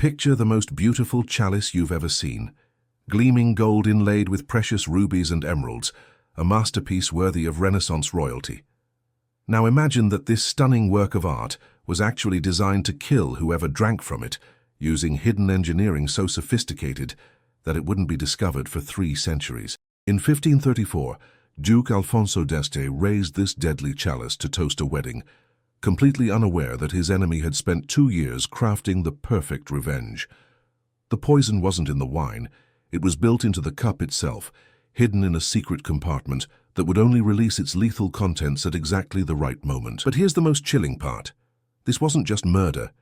Picture the most beautiful chalice you've ever seen. Gleaming gold inlaid with precious rubies and emeralds, a masterpiece worthy of Renaissance royalty. Now imagine that this stunning work of art was actually designed to kill whoever drank from it, using hidden engineering so sophisticated that it wouldn't be discovered for 3 centuries. In 1534, Duke Alfonso d'Este raised this deadly chalice to toast a wedding, completely unaware that his enemy had spent 2 years crafting the perfect revenge. The poison wasn't in the wine, it was built into the cup itself, hidden in a secret compartment that would only release its lethal contents at exactly the right moment. But here's the most chilling part. This wasn't just murder.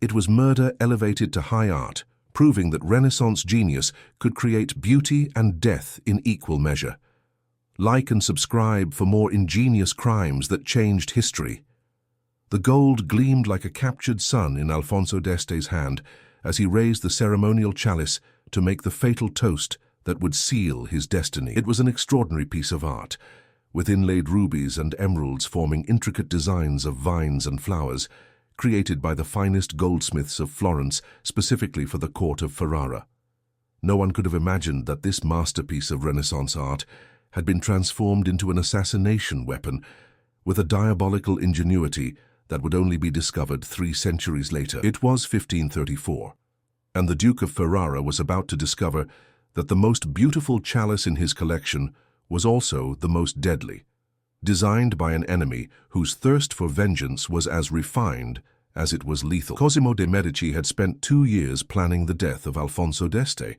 It was murder elevated to high art, proving that Renaissance genius could create beauty and death in equal measure. Like and subscribe for more ingenious crimes that changed history. The gold gleamed like a captured sun in Alfonso d'Este's hand as he raised the ceremonial chalice to make the fatal toast that would seal his destiny. It was an extraordinary piece of art, with inlaid rubies and emeralds forming intricate designs of vines and flowers, created by the finest goldsmiths of Florence specifically for the court of Ferrara. No one could have imagined that this masterpiece of Renaissance art had been transformed into an assassination weapon with a diabolical ingenuity that would only be discovered 3 centuries later. It was 1534, and the Duke of Ferrara was about to discover that the most beautiful chalice in his collection was also the most deadly, designed by an enemy whose thirst for vengeance was as refined as it was lethal. Cosimo de Medici had spent 2 years planning the death of Alfonso d'Este,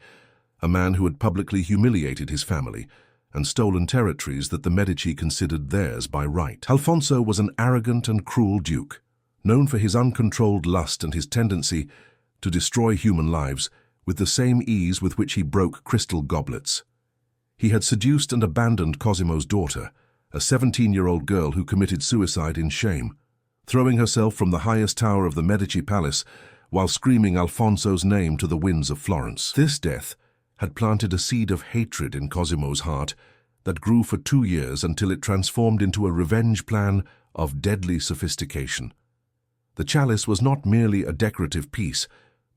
a man who had publicly humiliated his family and stolen territories that the Medici considered theirs by right. Alfonso was an arrogant and cruel duke, known for his uncontrolled lust and his tendency to destroy human lives with the same ease with which he broke crystal goblets. He had seduced and abandoned Cosimo's daughter, a 17-year-old girl who committed suicide in shame, throwing herself from the highest tower of the Medici palace while screaming Alfonso's name to the winds of Florence. This death had planted a seed of hatred in Cosimo's heart that grew for 2 years until it transformed into a revenge plan of deadly sophistication. The chalice was not merely a decorative piece,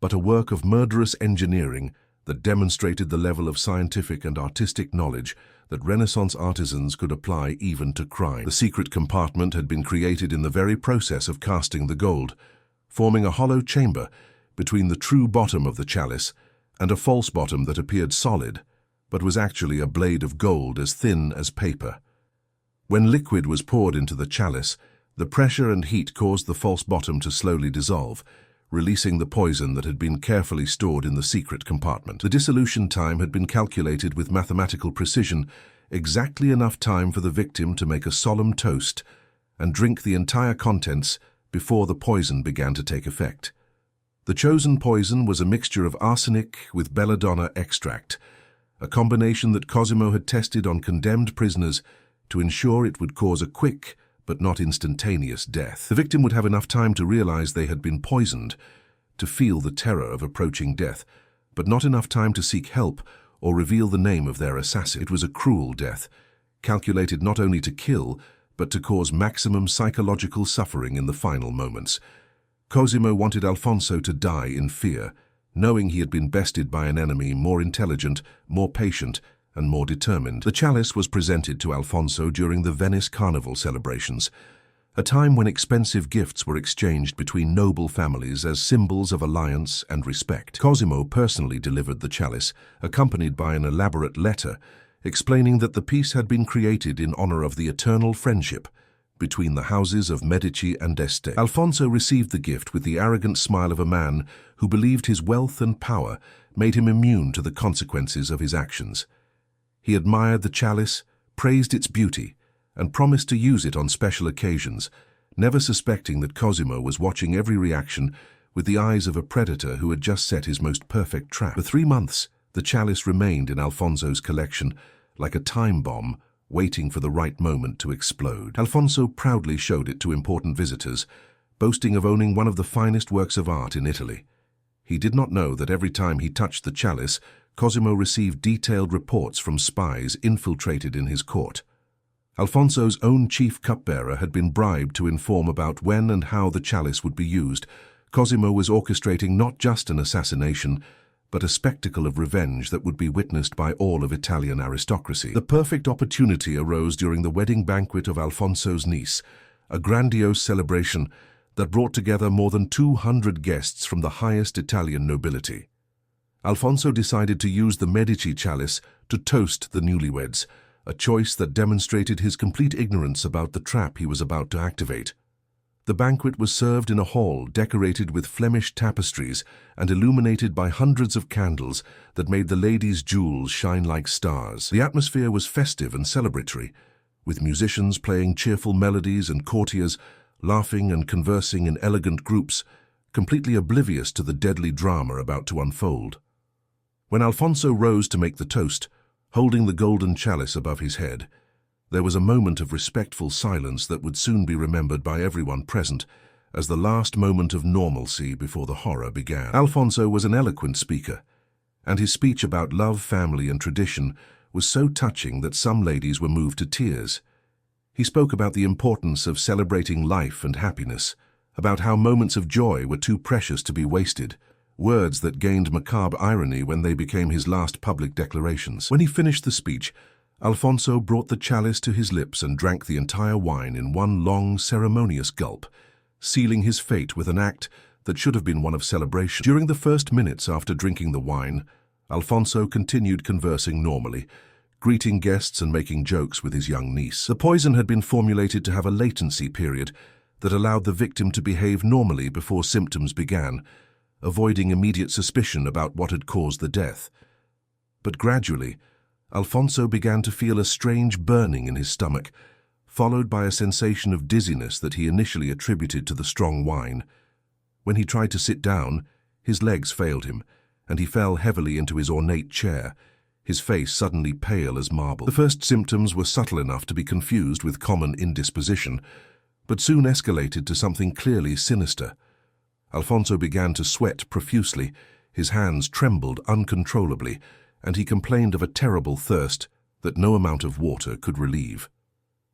but a work of murderous engineering that demonstrated the level of scientific and artistic knowledge that Renaissance artisans could apply even to crime. The secret compartment had been created in the very process of casting the gold, forming a hollow chamber between the true bottom of the chalice and a false bottom that appeared solid, but was actually a blade of gold as thin as paper. When liquid was poured into the chalice, the pressure and heat caused the false bottom to slowly dissolve, releasing the poison that had been carefully stored in the secret compartment. The dissolution time had been calculated with mathematical precision, exactly enough time for the victim to make a solemn toast and drink the entire contents before the poison began to take effect. The chosen poison was a mixture of arsenic with belladonna extract, a combination that Cosimo had tested on condemned prisoners to ensure it would cause a quick but not instantaneous death. The victim would have enough time to realize they had been poisoned, to feel the terror of approaching death, but not enough time to seek help or reveal the name of their assassin. It was a cruel death, calculated not only to kill, but to cause maximum psychological suffering in the final moments. Cosimo wanted Alfonso to die in fear, knowing he had been bested by an enemy more intelligent, more patient, and more determined. The chalice was presented to Alfonso during the Venice Carnival celebrations, a time when expensive gifts were exchanged between noble families as symbols of alliance and respect. Cosimo personally delivered the chalice, accompanied by an elaborate letter explaining that the piece had been created in honor of the eternal friendship between the houses of Medici and Este. Alfonso received the gift with the arrogant smile of a man who believed his wealth and power made him immune to the consequences of his actions. He admired the chalice, praised its beauty, and promised to use it on special occasions, never suspecting that Cosimo was watching every reaction with the eyes of a predator who had just set his most perfect trap. For 3 months, the chalice remained in Alfonso's collection like a time bomb, waiting for the right moment to explode. Alfonso proudly showed it to important visitors, boasting of owning one of the finest works of art in Italy. He did not know that every time he touched the chalice, Cosimo received detailed reports from spies infiltrated in his court. Alfonso's own chief cupbearer had been bribed to inform about when and how the chalice would be used, Cosimo was orchestrating not just an assassination, but a spectacle of revenge that would be witnessed by all of Italian aristocracy. The perfect opportunity arose during the wedding banquet of Alfonso's niece, a grandiose celebration that brought together more than 200 guests from the highest Italian nobility. Alfonso decided to use the Medici chalice to toast the newlyweds, a choice that demonstrated his complete ignorance about the trap he was about to activate. The banquet was served in a hall decorated with Flemish tapestries and illuminated by hundreds of candles that made the ladies' jewels shine like stars. The atmosphere was festive and celebratory, with musicians playing cheerful melodies and courtiers laughing and conversing in elegant groups, completely oblivious to the deadly drama about to unfold. When Alfonso rose to make the toast, holding the golden chalice above his head, there was a moment of respectful silence that would soon be remembered by everyone present as the last moment of normalcy before the horror began. Alfonso was an eloquent speaker, and his speech about love, family, and tradition was so touching that some ladies were moved to tears. He spoke about the importance of celebrating life and happiness, about how moments of joy were too precious to be wasted, words that gained macabre irony when they became his last public declarations. When he finished the speech, Alfonso brought the chalice to his lips and drank the entire wine in one long, ceremonious gulp, sealing his fate with an act that should have been one of celebration. During the first minutes after drinking the wine, Alfonso continued conversing normally, greeting guests and making jokes with his young niece. The poison had been formulated to have a latency period that allowed the victim to behave normally before symptoms began, avoiding immediate suspicion about what had caused the death. But gradually, Alfonso began to feel a strange burning in his stomach, followed by a sensation of dizziness that he initially attributed to the strong wine. When he tried to sit down, his legs failed him, and he fell heavily into his ornate chair, his face suddenly pale as marble. The first symptoms were subtle enough to be confused with common indisposition, but soon escalated to something clearly sinister. Alfonso began to sweat profusely, his hands trembled uncontrollably, and he complained of a terrible thirst that no amount of water could relieve.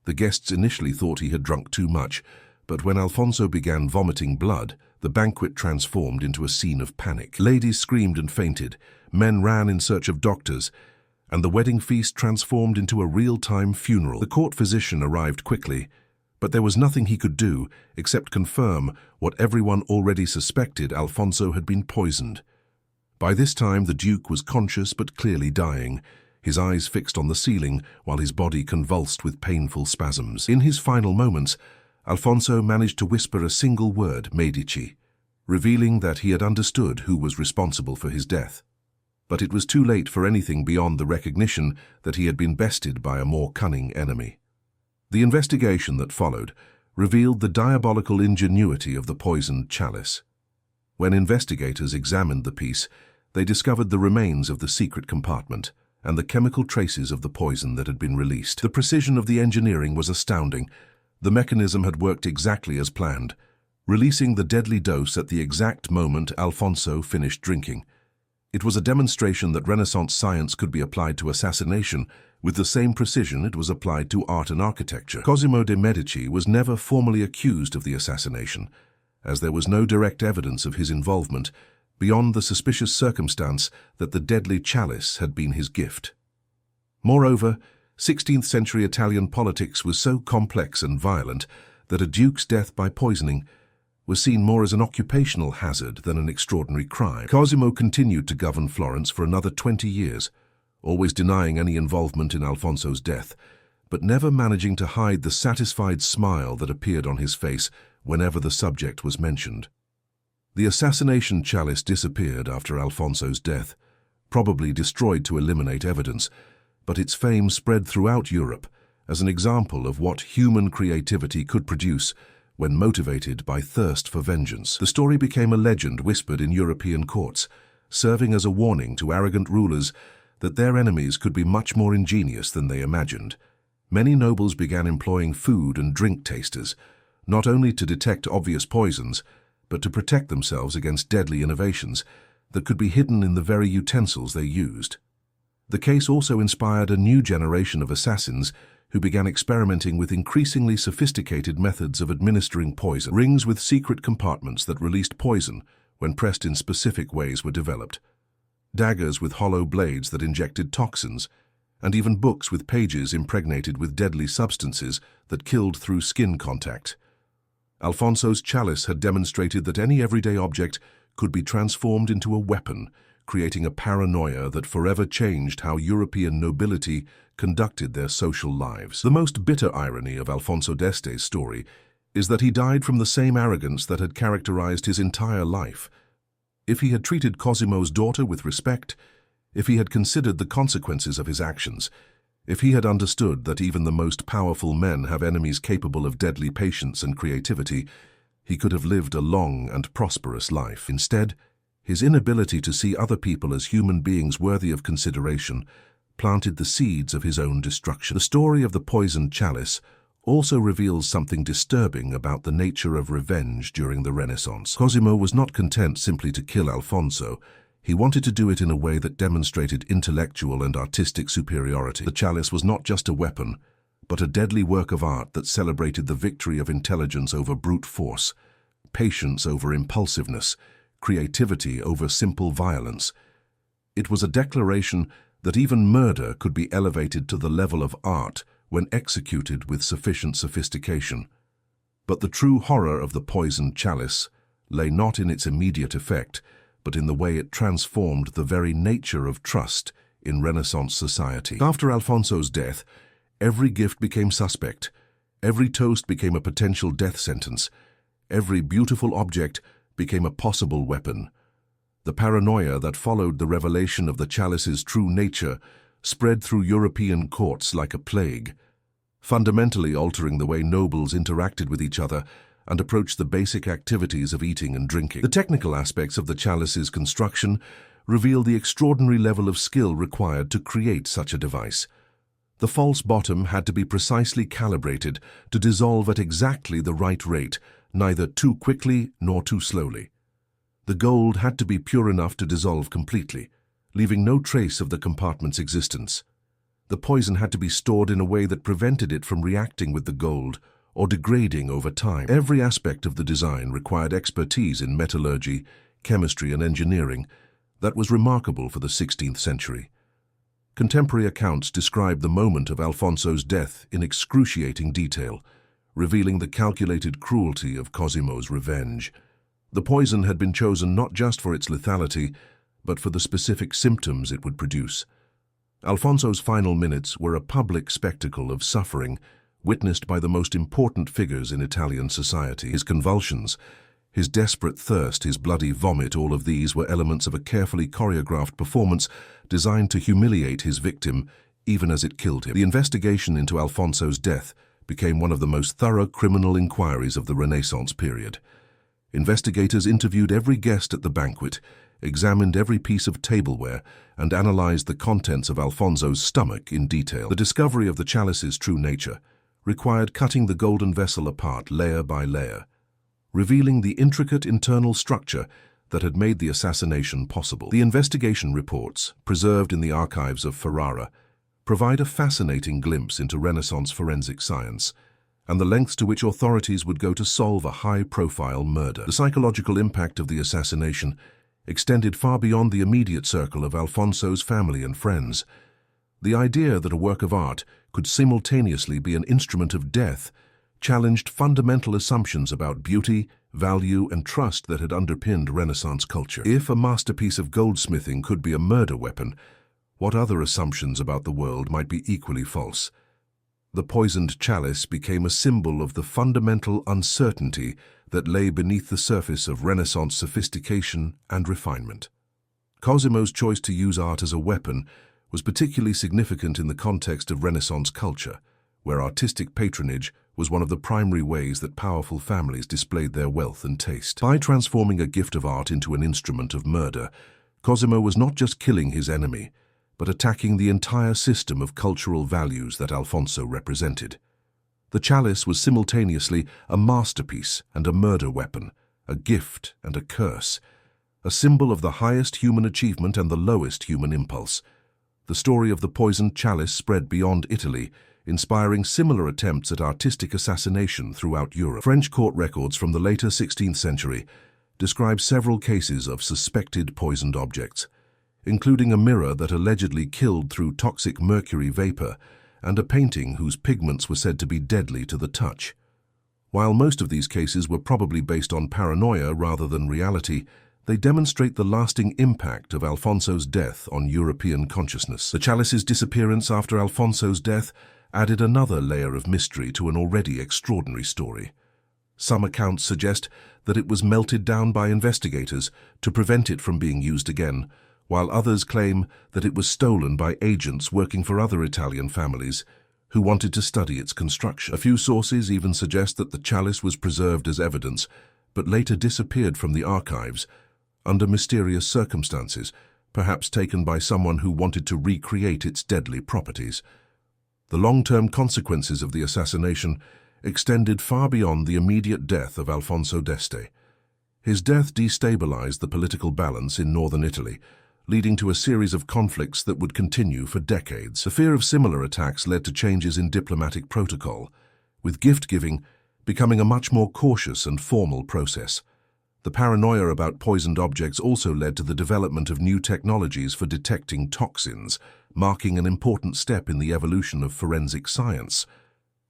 The guests initially thought he had drunk too much, but when Alfonso began vomiting blood, the banquet transformed into a scene of panic. Ladies screamed and fainted, men ran in search of doctors, and the wedding feast transformed into a real-time funeral. The court physician arrived quickly, but there was nothing he could do except confirm what everyone already suspected: Alfonso had been poisoned. By this time, the Duke was conscious but clearly dying, his eyes fixed on the ceiling while his body convulsed with painful spasms. In his final moments, Alfonso managed to whisper a single word: Medici, revealing that he had understood who was responsible for his death. But it was too late for anything beyond the recognition that he had been bested by a more cunning enemy. The investigation that followed revealed the diabolical ingenuity of the poisoned chalice. When investigators examined the piece, they discovered the remains of the secret compartment and the chemical traces of the poison that had been released. The precision of the engineering was astounding. The mechanism had worked exactly as planned, releasing the deadly dose at the exact moment Alfonso finished drinking. It was a demonstration that Renaissance science could be applied to assassination with the same precision it was applied to art and architecture. Cosimo de Medici was never formally accused of the assassination, as there was no direct evidence of his involvement beyond the suspicious circumstance that the deadly chalice had been his gift. Moreover, 16th-century Italian politics was so complex and violent that a duke's death by poisoning was seen more as an occupational hazard than an extraordinary crime. Cosimo continued to govern Florence for another 20 years, always denying any involvement in Alfonso's death, but never managing to hide the satisfied smile that appeared on his face whenever the subject was mentioned. The assassination chalice disappeared after Alfonso's death, probably destroyed to eliminate evidence, but its fame spread throughout Europe as an example of what human creativity could produce when motivated by thirst for vengeance. The story became a legend whispered in European courts, serving as a warning to arrogant rulers that their enemies could be much more ingenious than they imagined. Many nobles began employing food and drink tasters, not only to detect obvious poisons, but to protect themselves against deadly innovations that could be hidden in the very utensils they used. The case also inspired a new generation of assassins, who began experimenting with increasingly sophisticated methods of administering poison. Rings with secret compartments that released poison when pressed in specific ways were developed. Daggers with hollow blades that injected toxins, and even books with pages impregnated with deadly substances that killed through skin contact. Alfonso's chalice had demonstrated that any everyday object could be transformed into a weapon, creating a paranoia that forever changed how European nobility conducted their social lives. The most bitter irony of Alfonso d'Este's story is that he died from the same arrogance that had characterized his entire life. If he had treated Cosimo's daughter with respect, if he had considered the consequences of his actions, if he had understood that even the most powerful men have enemies capable of deadly patience and creativity, he could have lived a long and prosperous life. Instead, his inability to see other people as human beings worthy of consideration planted the seeds of his own destruction. The story of the poisoned chalice also reveals something disturbing about the nature of revenge during the Renaissance. Cosimo was not content simply to kill Alfonso. He wanted to do it in a way that demonstrated intellectual and artistic superiority. The chalice was not just a weapon, but a deadly work of art that celebrated the victory of intelligence over brute force, patience over impulsiveness, creativity over simple violence. It was a declaration that even murder could be elevated to the level of art when executed with sufficient sophistication. But the true horror of the poisoned chalice lay not in its immediate effect, but in the way it transformed the very nature of trust in Renaissance society. After Alfonso's death, every gift became suspect, every toast became a potential death sentence, every beautiful object became a possible weapon. The paranoia that followed the revelation of the chalice's true nature spread through European courts like a plague, fundamentally altering the way nobles interacted with each other and approached the basic activities of eating and drinking. The technical aspects of the chalice's construction reveal the extraordinary level of skill required to create such a device. The false bottom had to be precisely calibrated to dissolve at exactly the right rate, neither too quickly nor too slowly. The gold had to be pure enough to dissolve completely, leaving no trace of the compartment's existence. The poison had to be stored in a way that prevented it from reacting with the gold or degrading over time. Every aspect of the design required expertise in metallurgy, chemistry, and engineering that was remarkable for the 16th century. Contemporary accounts describe the moment of Alfonso's death in excruciating detail, revealing the calculated cruelty of Cosimo's revenge. The poison had been chosen not just for its lethality, but for the specific symptoms it would produce. Alfonso's final minutes were a public spectacle of suffering, witnessed by the most important figures in Italian society. His convulsions, his desperate thirst, his bloody vomit, all of these were elements of a carefully choreographed performance designed to humiliate his victim even as it killed him. The investigation into Alfonso's death became one of the most thorough criminal inquiries of the Renaissance period. Investigators interviewed every guest at the banquet, examined every piece of tableware, and analyzed the contents of Alfonso's stomach in detail. The discovery of the chalice's true nature required cutting the golden vessel apart layer by layer, revealing the intricate internal structure that had made the assassination possible. The investigation reports, preserved in the archives of Ferrara, provide a fascinating glimpse into Renaissance forensic science and the lengths to which authorities would go to solve a high-profile murder. The psychological impact of the assassination extended far beyond the immediate circle of Alfonso's family and friends. The idea that a work of art could simultaneously be an instrument of death challenged fundamental assumptions about beauty, value, and trust that had underpinned Renaissance culture. If a masterpiece of goldsmithing could be a murder weapon, what other assumptions about the world might be equally false? The poisoned chalice became a symbol of the fundamental uncertainty that lay beneath the surface of Renaissance sophistication and refinement. Cosimo's choice to use art as a weapon was particularly significant in the context of Renaissance culture, where artistic patronage was one of the primary ways that powerful families displayed their wealth and taste. By transforming a gift of art into an instrument of murder, Cosimo was not just killing his enemy, but attacking the entire system of cultural values that Alfonso represented. The chalice was simultaneously a masterpiece and a murder weapon, a gift and a curse, a symbol of the highest human achievement and the lowest human impulse. The story of the poisoned chalice spread beyond Italy, inspiring similar attempts at artistic assassination throughout Europe. French court records from the later 16th century describe several cases of suspected poisoned objects, including a mirror that allegedly killed through toxic mercury vapor and a painting whose pigments were said to be deadly to the touch. While most of these cases were probably based on paranoia rather than reality, they demonstrate the lasting impact of Alfonso's death on European consciousness. The Chalice's disappearance after Alfonso's death added another layer of mystery to an already extraordinary story. Some accounts suggest that it was melted down by investigators to prevent it from being used again, while others claim that it was stolen by agents working for other Italian families who wanted to study its construction. A few sources even suggest that the chalice was preserved as evidence, but later disappeared from the archives under mysterious circumstances, perhaps taken by someone who wanted to recreate its deadly properties. The long-term consequences of the assassination extended far beyond the immediate death of Alfonso d'Este. His death destabilized the political balance in northern Italy, leading to a series of conflicts that would continue for decades. The fear of similar attacks led to changes in diplomatic protocol, with gift-giving becoming a much more cautious and formal process. The paranoia about poisoned objects also led to the development of new technologies for detecting toxins, marking an important step in the evolution of forensic science.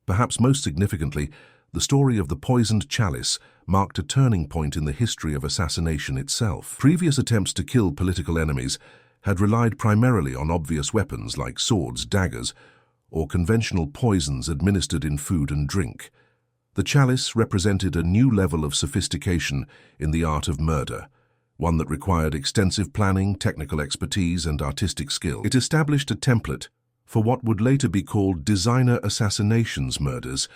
Perhaps most significantly, the story of the poisoned chalice marked a turning point in the history of assassination itself. Previous attempts to kill political enemies had relied primarily on obvious weapons like swords, daggers, or conventional poisons administered in food and drink. The chalice represented a new level of sophistication in the art of murder, one that required extensive planning, technical expertise, and artistic skill. It established a template for what would later be called designer assassinations murders,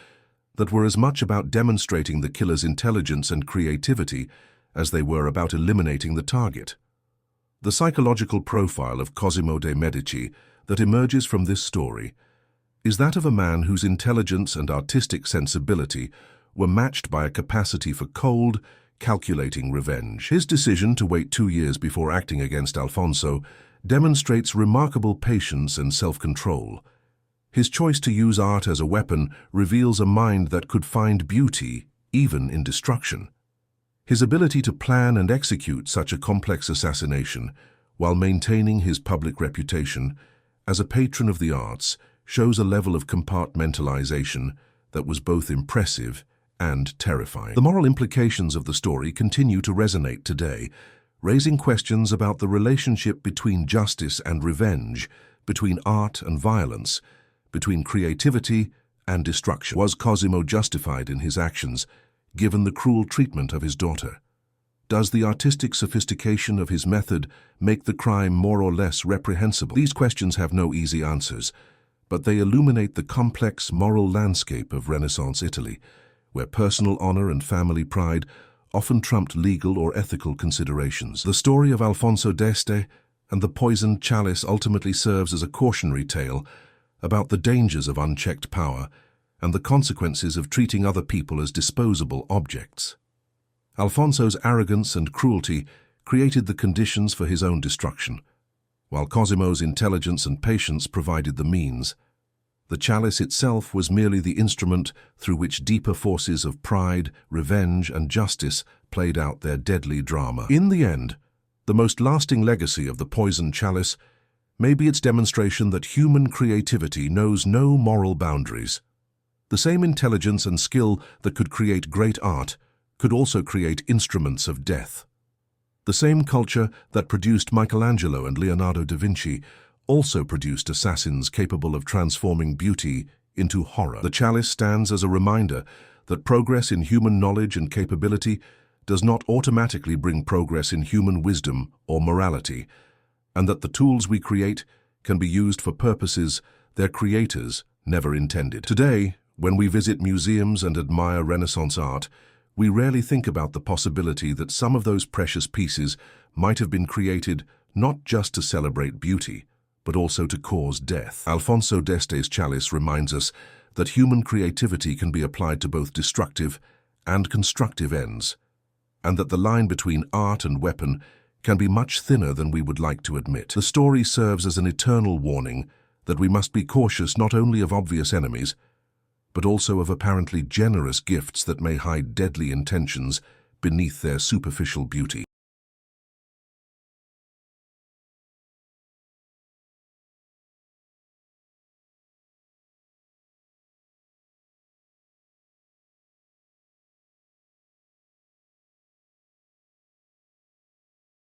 that were as much about demonstrating the killer's intelligence and creativity as they were about eliminating the target. The psychological profile of Cosimo de Medici that emerges from this story is that of a man whose intelligence and artistic sensibility were matched by a capacity for cold, calculating revenge. His decision to wait 2 years before acting against Alfonso demonstrates remarkable patience and self-control. His choice to use art as a weapon reveals a mind that could find beauty even in destruction. His ability to plan and execute such a complex assassination while maintaining his public reputation as a patron of the arts shows a level of compartmentalization that was both impressive and terrifying. The moral implications of the story continue to resonate today, raising questions about the relationship between justice and revenge, between art and violence, between creativity and destruction. Was Cosimo justified in his actions, given the cruel treatment of his daughter? Does the artistic sophistication of his method make the crime more or less reprehensible? These questions have no easy answers, but they illuminate the complex moral landscape of Renaissance Italy, where personal honor and family pride often trumped legal or ethical considerations. The story of Alfonso d'Este and the poisoned chalice ultimately serves as a cautionary tale about the dangers of unchecked power and the consequences of treating other people as disposable objects. Alfonso's arrogance and cruelty created the conditions for his own destruction, while Cosimo's intelligence and patience provided the means. The chalice itself was merely the instrument through which deeper forces of pride, revenge, and justice played out their deadly drama. In the end, the most lasting legacy of the poisoned chalice may be its demonstration that human creativity knows no moral boundaries. The same intelligence and skill that could create great art could also create instruments of death. The same culture that produced Michelangelo and Leonardo da Vinci also produced assassins capable of transforming beauty into horror. The chalice stands as a reminder that progress in human knowledge and capability does not automatically bring progress in human wisdom or morality, and that the tools we create can be used for purposes their creators never intended. Today, when we visit museums and admire Renaissance art, we rarely think about the possibility that some of those precious pieces might have been created not just to celebrate beauty, but also to cause death. Alfonso d'Este's chalice reminds us that human creativity can be applied to both destructive and constructive ends, and that the line between art and weapon can be much thinner than we would like to admit. The story serves as an eternal warning that we must be cautious not only of obvious enemies, but also of apparently generous gifts that may hide deadly intentions beneath their superficial beauty.